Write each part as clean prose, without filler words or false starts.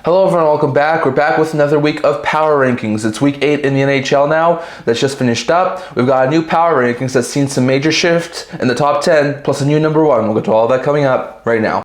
Hello everyone, welcome back. We're back with another week of power rankings. It's week 8 in the NHL now that's just finished up. We've got a new power rankings that's seen some major shift in the top 10 plus a new number 1. We'll get to all that coming up right now.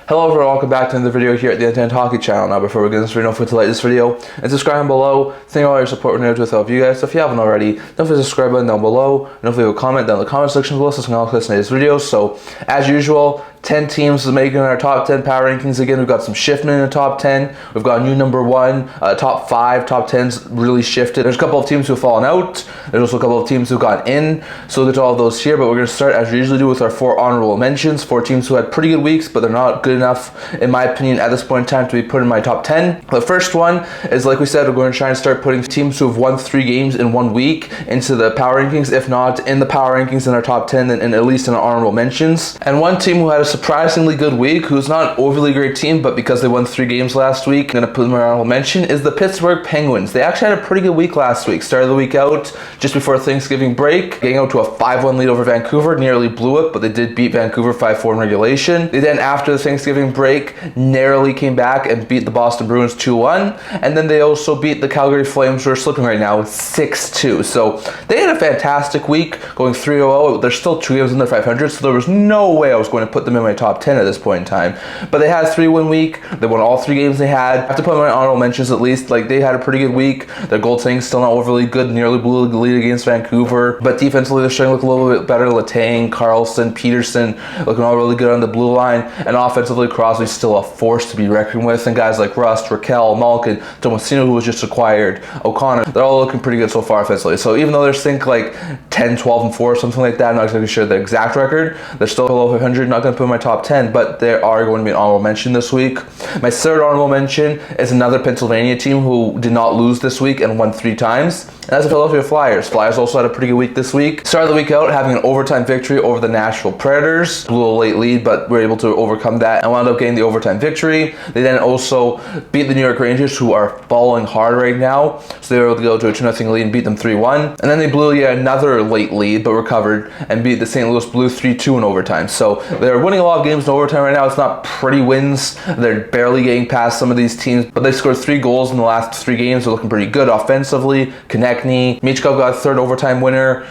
Hello everyone, welcome back to another video here at the Edmonton Hockey channel. Now before we get into this video, don't forget to like this video and subscribe below. Thank you all your support and with all of you guys. So if you haven't already, don't forget to subscribe button down below and don't forget to leave a comment down in the comment section below so I can all listen to this video. So as usual, 10 teams is making our top 10 power rankings again. We've got some shiftment in the top 10. We've got a new number 1, top 5, top 10's really shifted. There's a couple of teams who have fallen out. There's also a couple of teams who've gotten in. So we'll get to all of those here, but we're going to start as we usually do with our 4 honorable mentions. 4 teams who had pretty good weeks, but they're not good enough, in my opinion, at this point in time to be put in my top 10. The first one is, like we said, we're going to try and start putting teams who have won 3 games in 1 week into the power rankings. If not in the power rankings in our top 10, then at least in our honorable mentions. And one team who had a surprisingly good week, who's not an overly great team, but because they won 3 games last week, I'm going to put them in my honorable mention, is the Pittsburgh Penguins. They actually had a pretty good week last week. Started the week out just before Thanksgiving break, getting out to a 5-1 lead over Vancouver, nearly blew it, but they did beat Vancouver 5-4 in regulation. They then, after the Thanksgiving break, narrowly came back and beat the Boston Bruins 2-1, and then they also beat the Calgary Flames, who are slipping right now, 6-2. So they had a fantastic week, going 3-0. There's still 2 games in their 500, so there was no way I was going to put them in my top 10 at this point in time. But they had a 3-win week. They won all 3 games they had. I have to put them in my honorable mentions at least. Like, they had a pretty good week. Their goaltending's still not overly good. Nearly blew the lead against Vancouver. But defensively, they're starting to look a little bit better. Letang, Carlson, Peterson looking all really good on the blue line. And offensively, Crosby's still a force to be reckoned with. And guys like Rust, Raquel, Malkin, Tomasino, who was just acquired, O'Connor, they're all looking pretty good so far offensively. So even though they're think like 10, 12, and 4 or something like that, I'm not exactly sure the exact record. They're still below 500. Not going to put in my top 10, but they are going to be an honorable mention this week. My third honorable mention is another Pennsylvania team who did not lose this week and won 3 times. And that's the Philadelphia Flyers. Flyers also had a pretty good week this week. Started the week out having an overtime victory over the Nashville Predators. Blew a late lead, but were able to overcome that and wound up getting the overtime victory. They then also beat the New York Rangers, who are falling hard right now. So they were able to go to a 2-0 lead and beat them 3-1. And then they blew yet another late lead, but recovered and beat the St. Louis Blues 3-2 in overtime. So they're winning a lot of games in overtime right now. It's not pretty wins. They're barely getting past some of these teams, but they scored 3 goals in the last 3 games. They're looking pretty good offensively. Konechny, Michkov got a 3rd overtime winner.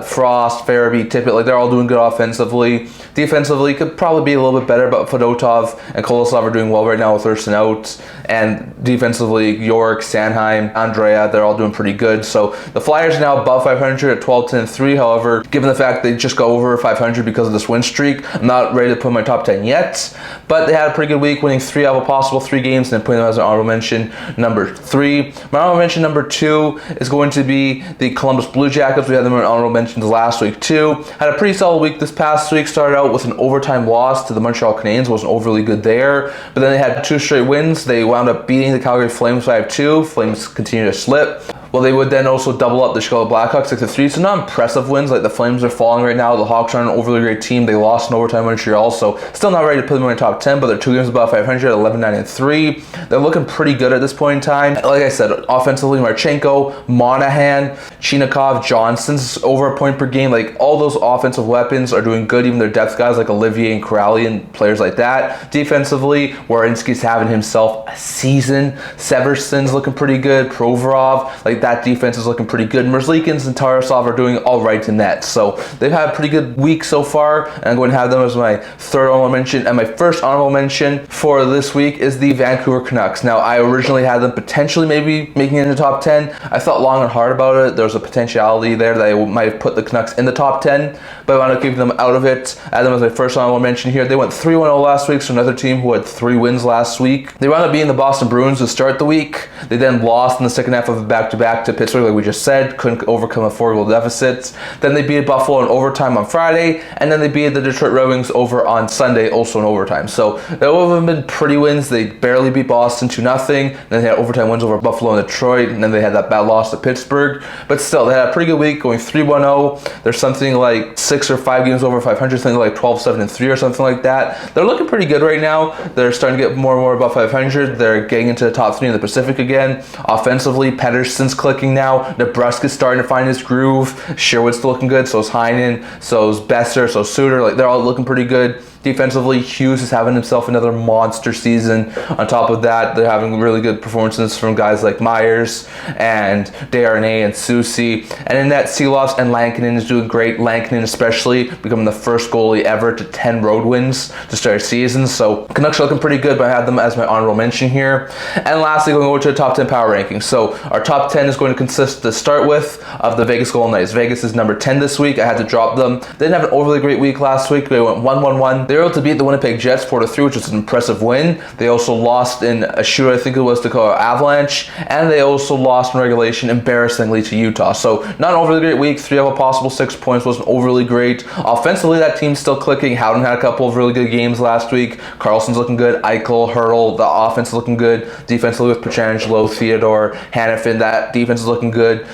Frost, Farabee, Tippett, like they're all doing good offensively. Defensively could probably be a little bit better, but Fedotov and Kolosov are doing well right now with Thurston out. And defensively, York, Sanheim, Andrea, they're all doing pretty good. So the Flyers are now above 500 at 12-10-3. However, given the fact they just got over 500 because of this win streak, I'm not ready to put my top 10 yet. But they had a pretty good week, winning 3 out of a possible 3 games and then putting them as an honorable mention number 3. My honorable mention number 2 is going to be the Columbus Blue Jackets. We had them in honorable mentions last week too. Had a pretty solid week this past week. Started out with an overtime loss to the Montreal Canadiens. Wasn't overly good there. But then they had 2 straight wins. They wound up beating the Calgary Flames 5-2. Flames continue to slip. Well, they would then also double up the Chicago Blackhawks 6-3. So not impressive wins. Like the Flames are falling right now. The Hawks aren't an overly great team. They lost in overtime in Montreal. So still not ready to put them in my top 10, but they're 2 games above 500 at 11-9-3. They're looking pretty good at this point in time. Like I said, offensively, Marchenko, Monahan, Chinakhov, Johnson's over a point per game. Like all those offensive weapons are doing good. Even their depth guys like Olivier and Corrali and players like that. Defensively, Werenski's having himself a season. Severson's looking pretty good. Provorov, like that defense is looking pretty good. Merzlikins and Tarasov are doing all right in net. So they've had a pretty good week so far, and I'm going to have them as my 3rd honorable mention. And my 1st honorable mention for this week is the Vancouver Canucks. Now, I originally had them potentially maybe making it in the top 10. I thought long and hard about it. There was a potentiality there that I might have put the Canucks in the top 10, but I wound up keeping them out of it. I had them as my 1st honorable mention here. They went 3-1-0 last week, so another team who had 3 wins last week. They wound up beating the Boston Bruins to start the week. They then lost in the second half of a back-to-back to Pittsburgh, like we just said. Couldn't overcome a 4-goal deficit. Then they beat Buffalo in overtime on Friday, and then they beat the Detroit Red Wings over on Sunday, also in overtime. So that would have been pretty wins. They barely beat Boston 2-0. Then they had overtime wins over Buffalo and Detroit, and then they had that bad loss to Pittsburgh. But still, they had a pretty good week, going 3-1-0. There's something like 6 or 5 games over 500, something like 12-7-3 or something like that. They're looking pretty good right now. They're starting to get more and more above 500. They're getting into the top 3 in the Pacific again. Offensively, Pedersen's clicking now. Nebraska's starting to find his groove. Sherwood's still looking good. So is Heinen. So is Besser. So Suter. Like, they're all looking pretty good. Defensively, Hughes is having himself another monster season. On top of that, they're having really good performances from guys like Myers and Darnay and Susie. And in that, Seeloffs and Lankinen is doing great. Lankinen especially becoming the first goalie ever to 10 road wins to start a season. So Canucks are looking pretty good, but I have them as my honorable mention here. And lastly, going over to the top 10 power rankings. So our top 10 is going to consist to start with of the Vegas Golden Knights. Vegas is number 10 this week. I had to drop them. They didn't have an overly great week last week. They went 1-1-1. They were able to beat the Winnipeg Jets 4-3, which was an impressive win. They also lost in a shootout, I think it was, to Colorado Avalanche, and they also lost in regulation embarrassingly to Utah. So not an overly great week. 3 of a possible 6 points wasn't overly great. Offensively, that team's still clicking. Howden had a couple of really good games last week. Carlson's looking good. Eichel, Hurdle, the offense is looking good. Defensively with Pietrangelo, Theodore, Hannafin, that defense is looking good.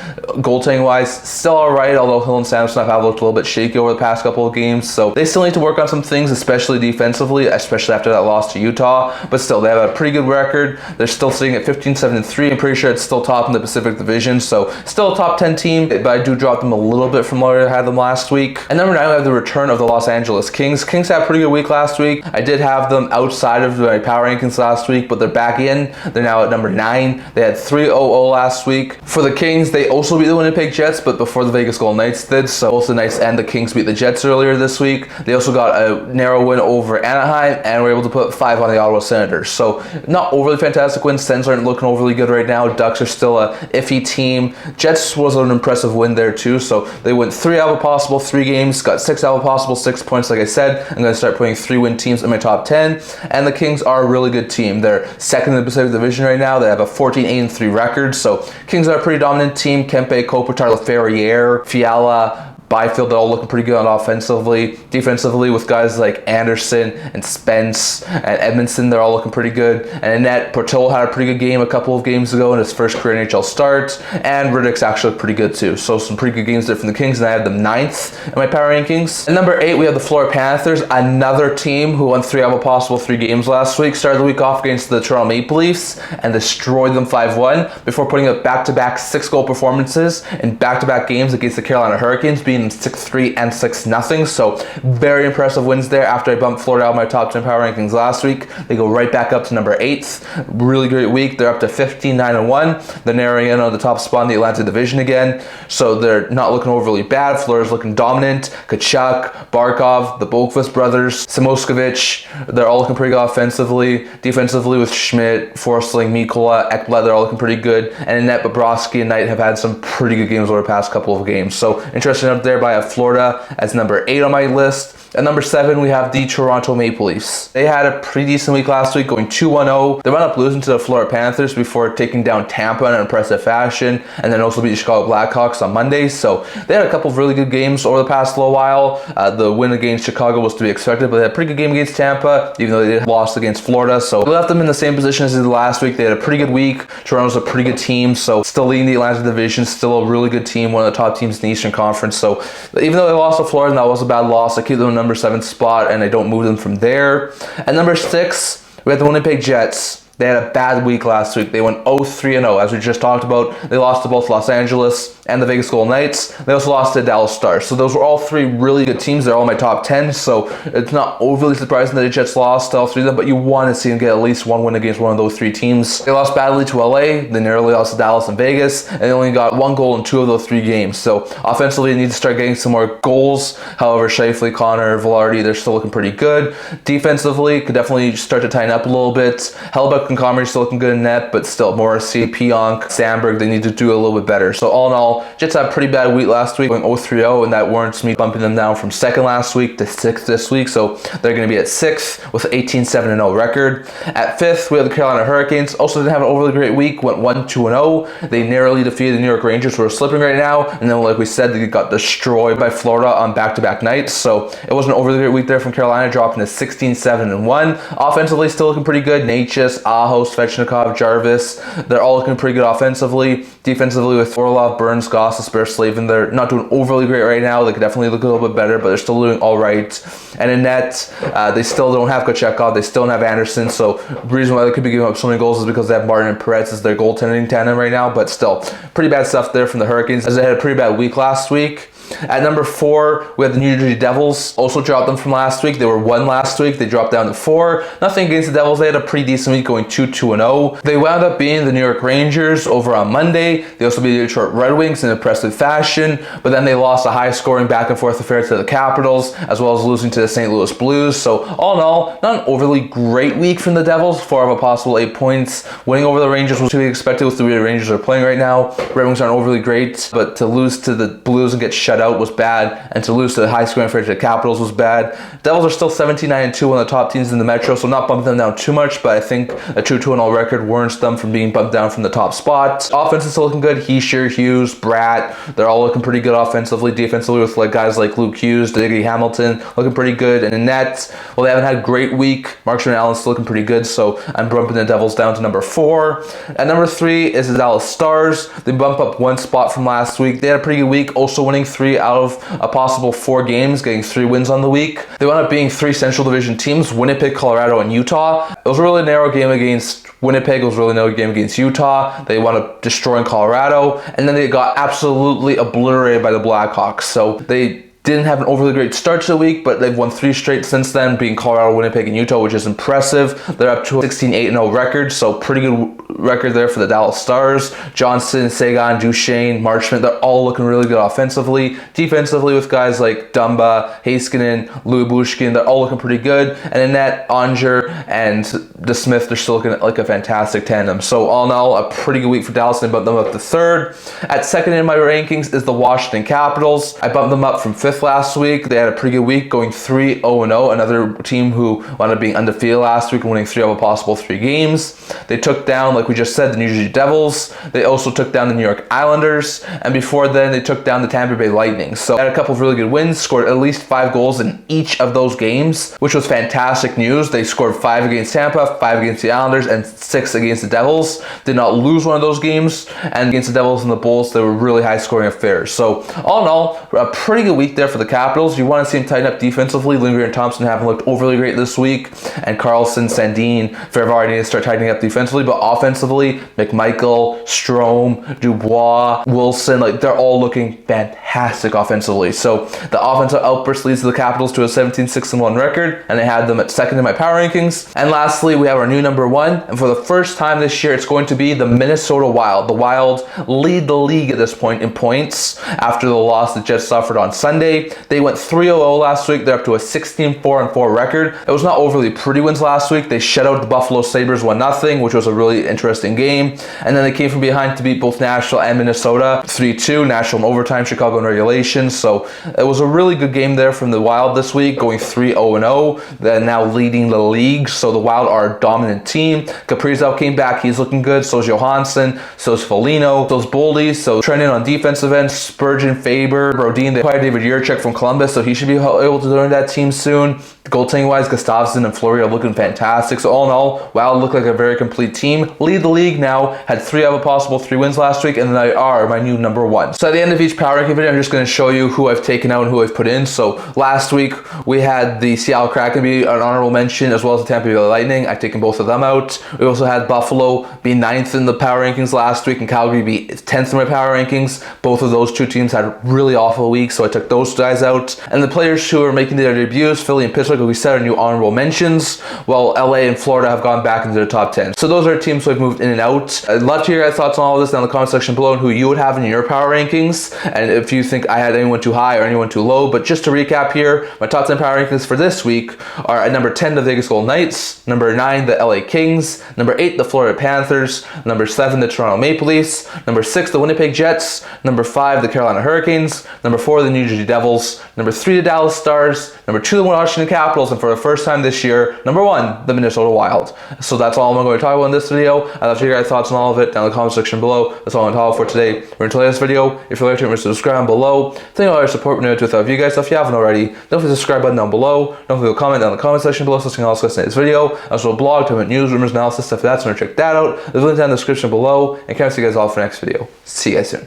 Goaltending wise, still alright, although Hill and Samsonov have looked a little bit shaky over the past couple of games. So they still need to work on some things, especially defensively, especially after that loss to Utah. But still, they have a pretty good record. They're still sitting at 15-7-3. I'm pretty sure it's still top in the Pacific Division, so still a top 10 team, but I do drop them a little bit from where I had them last week. And number 9, we have the return of the Los Angeles Kings. Kings had a pretty good week last week. I did have them outside of my power rankings last week, but they're back in. They're now at number 9. They had 3-0-0 last week. For the Kings, they also beat the Winnipeg Jets, but before the Vegas Golden Knights did, so both the Knights and the Kings beat the Jets earlier this week. They also got a narrow win over Anaheim, and were able to put 5 on the Ottawa Senators. So not overly fantastic wins. Sens aren't looking overly good right now. Ducks are still a iffy team. Jets was an impressive win there too. So they went 3 out of a possible 3 games, got 6 out of a possible 6 points. Like I said, I'm going to start putting 3-win teams in my top 10. And the Kings are a really good team. They're second in the Pacific Division right now. They have a 14-8-3 record. So Kings are a pretty dominant team. Kempe, Kopitar, Laferriere, Fiala, Byfield, they're all looking pretty good on offensively. Defensively, with guys like Anderson and Spence and Edmonton, they're all looking pretty good. And in net, Portillo had a pretty good game a couple of games ago in his first career NHL start. And Riddick's actually pretty good too. So some pretty good games there from the Kings, and I have them 9th in my power rankings. And number 8, we have the Florida Panthers, another team who won 3 out of a possible 3 games last week. Started the week off against the Toronto Maple Leafs and destroyed them 5-1 before putting up back-to-back 6-goal performances in back-to-back games against the Carolina Hurricanes, being 6-3 and 6-0. So very impressive wins there. After I bumped Florida out of my top 10 power rankings last week, they go right back up to number 8th. Really great week. They're up to 15-9-1. They're narrowing in on the top spot in the Atlantic Division again. So they're not looking overly bad. Florida's looking dominant. Kachuk, Barkov, the Bolkvist brothers, Samoskevich, they're all looking pretty good offensively. Defensively with Schmidt, Forsling, Mikola, Ekblad, they're all looking pretty good. And in net, Bobrovsky and Knight have had some pretty good games over the past couple of games. So interesting up there. By Florida as number 8 on my list. At number 7, we have the Toronto Maple Leafs. They had a pretty decent week last week, going 2-1-0. They wound up losing to the Florida Panthers before taking down Tampa in an impressive fashion, and then also beat the Chicago Blackhawks on Monday. So they had a couple of really good games over the past little while. The win against Chicago was to be expected, but they had a pretty good game against Tampa, even though they did lost against Florida. So they left them in the same position as they did last week. They had a pretty good week. Toronto's a pretty good team, so still leading the Atlantic Division, still a really good team, one of the top teams in the Eastern Conference. So even though they lost to Florida, and that was a bad loss, I keep them in number 7 spot, and I don't move them from there. At number 6, we have the Winnipeg Jets. They had a bad week last week. They went 0-3-0, as we just talked about. They lost to both Los Angeles and the Vegas Golden Knights. They also lost to Dallas Stars. So those were all 3 really good teams. They're all in my top 10, so it's not overly surprising that the Jets lost to all 3 of them, but you want to see them get at least one win against one of those 3 teams. They lost badly to LA. They narrowly lost to Dallas and Vegas, and they only got 1 goal in 2 of those 3 games. So offensively, they need to start getting some more goals. However, Scheifele, Connor, Velarde, they're still looking pretty good. Defensively, could definitely start to tighten up a little bit. Hellebuyck and Comrie still looking good in net, but still Morrissey, Pionk, Sandberg, they need to do a little bit better. So all in all, Jets had a pretty bad week last week, going 0-3-0, and that warrants me bumping them down from 2nd last week to 6th this week. So they're going to be at 6th with an 18-7-0 record. At 5th, we have the Carolina Hurricanes. Also didn't have an overly great week, went 1-2-0. They narrowly defeated the New York Rangers, who are slipping right now. And then, like we said, they got destroyed by Florida on back-to-back nights. So it wasn't an overly great week there from Carolina, dropping to 16-7-1. Offensively, still looking pretty good. Natchez, Aho, Svechnikov, Jarvis. They're all looking pretty good offensively. Defensively with Orlov, Burns, Goss, Slavin, they're not doing overly great right now. They could definitely look a little bit better, but they're still doing all right. And in net, they still don't have Kochetkov. They still don't have Anderson. So the reason why they could be giving up so many goals is because they have Martin and Perez as their goaltending tandem right now. But still, pretty bad stuff there from the Hurricanes, as they had a pretty bad week last week. At number 4, we have the New Jersey Devils. Also dropped them from last week. They were 1 last week. They dropped down to 4. Nothing against the Devils. They had a pretty decent week, going 2-2-0. They wound up beating the New York Rangers over on Monday. They also beat the Detroit Red Wings in impressive fashion, but then they lost a high-scoring back-and-forth affair to the Capitals, as well as losing to the St. Louis Blues. So all in all, not an overly great week from the Devils. 4 of a possible 8 points. Winning over the Rangers was to be expected with the way the Rangers are playing right now. Red Wings aren't overly great, but to lose to the Blues and get shut out was bad, and to lose to the high-scoring affair to the Capitals was bad. Devils are still 17-9-2, one of the top teams in the Metro, so not bumping them down too much, but I think a 2-2-0 record warrants them from being bumped down from the top spot. Offense is still looking good. Heischer, Hughes, Bratt, they're all looking pretty good offensively. Defensively with guys like Luke Hughes, Diggy Hamilton, looking pretty good. And in net, well, they haven't had a great week. Markstrom and Allen's still looking pretty good, so I'm bumping the Devils down to number 4. At number 3 is the Dallas Stars. They bump up 1 spot from last week. They had a pretty good week, also winning 3 out of a possible 4 games, getting 3 wins on the week. They wound up being 3 Central Division teams: Winnipeg, Colorado, and Utah. It was a really narrow game against Winnipeg. It was a really narrow game against Utah. They wound up destroying Colorado, and then they got absolutely obliterated by the Blackhawks. So they didn't have an overly great start to the week, but they've won 3 straight since then, being Colorado, Winnipeg, and Utah, which is impressive. They're up to a 16-8-0 record, so pretty good record there for the Dallas Stars. Johnson, Sagan, Duchesne, Marchment, they're all looking really good offensively. Defensively with guys like Dumba, Heiskanen, Louis Bushkin, they're all looking pretty good. And in net, Onger and DeSmith, they're still looking like a fantastic tandem. So all in all, a pretty good week for Dallas, and I bumped them up to 3rd. At 2nd in my rankings is the Washington Capitals. I bumped them up from 5th last week. They had a pretty good week, going 3-0-0. Another team who wound up being undefeated last week and winning 3 of a possible 3 games. They took down, like we just said, the New Jersey Devils. They also took down the New York Islanders, and before then they took down the Tampa Bay Lightning. So they had a couple of really good wins, scored at least 5 goals in each of those games, which was fantastic news. They scored 5 against Tampa, 5 against the Islanders, and 6 against the Devils. Did not lose one of those games, and against the Devils and the Bulls, they were really high scoring affairs. So all in all, a pretty good week there for the Capitals. You want to see them tighten up defensively. Lindgren and Thompson haven't looked overly great this week, and Carlson, Sandin, Ferrari need to start tightening up defensively, but offensively, McMichael, Strome, Dubois, Wilson, they're all looking fantastic offensively. So the offensive outburst leads the Capitals to a 17-6-1 record, and I had them at 2nd in my power rankings. And lastly, we have our new number 1, and for the first time this year, it's going to be the Minnesota Wild. The Wild lead the league at this point in points after the loss the Jets suffered on Sunday. They went 3-0 last week. They're up to a 16-4-4 record. It was not overly pretty wins last week. They shut out the Buffalo Sabres 1-0, which was a really interesting game. And then they came from behind to beat both Nashville and Minnesota 3-2. Nashville in overtime, Chicago in regulation. So it was a really good game there from the Wild this week, going 3-0-0. They're now leading the league. So the Wild are a dominant team. Kaprizov came back. He's looking good. So is Johansson. So is Foligno. So is Boldy. So trending on defensive end, Spurgeon, Faber, Brodin. They acquired David Jurczyk from Columbus, so he should be able to join that team soon. Goaltending wise, Gustafsson and Fleury are looking fantastic. So all in all, Wild look like a very complete team. Lead the league now, had 3 out of a possible 3 wins last week, and they are my new number 1. So at the end of each power ranking video, I'm just going to show you who I've taken out and who I've put in. So last week, we had the Seattle Kraken be an honorable mention, as well as the Tampa Bay Lightning. I've taken both of them out. We also had Buffalo be 9th in the power rankings last week, and Calgary be 10th in my power rankings. Both of those 2 teams had really awful weeks, so I took those guys out. And the players who are making their debuts, Philly and Pittsburgh, we said, are new honorable mentions, while LA and Florida have gone back into the top 10. So those are teams who have moved in and out. I'd love to hear your guys' thoughts on all of this down in the comment section below, and who you would have in your power rankings, and if you think I had anyone too high or anyone too low. But just to recap here, my top 10 power rankings for this week are at number 10, the Vegas Golden Knights, number 9, the LA Kings, number 8, the Florida Panthers, number 7, the Toronto Maple Leafs, number 6, the Winnipeg Jets, number 5, the Carolina Hurricanes, number 4, the New Jersey Devils, number 3, the Dallas Stars, number 2, the Washington Capitals, and for the first time this year, number 1, the Minnesota Wild. So that's all I'm going to talk about in this video. I'd love to hear your guys' thoughts on all of it down in the comment section below. That's all I'm going to talk about for today. We're going to this video. If you like it, remember to subscribe below. below. Thank you all your support. We're new to without you guys. So if you haven't already, don't forget the subscribe button down below. Don't forget to comment down in the comment section below so you can also listen to this video. As well, blog, talking about news, rumors, analysis, stuff like that. So check that out. There's a link down in the description below. And can't see you guys all for the next video. See you guys soon.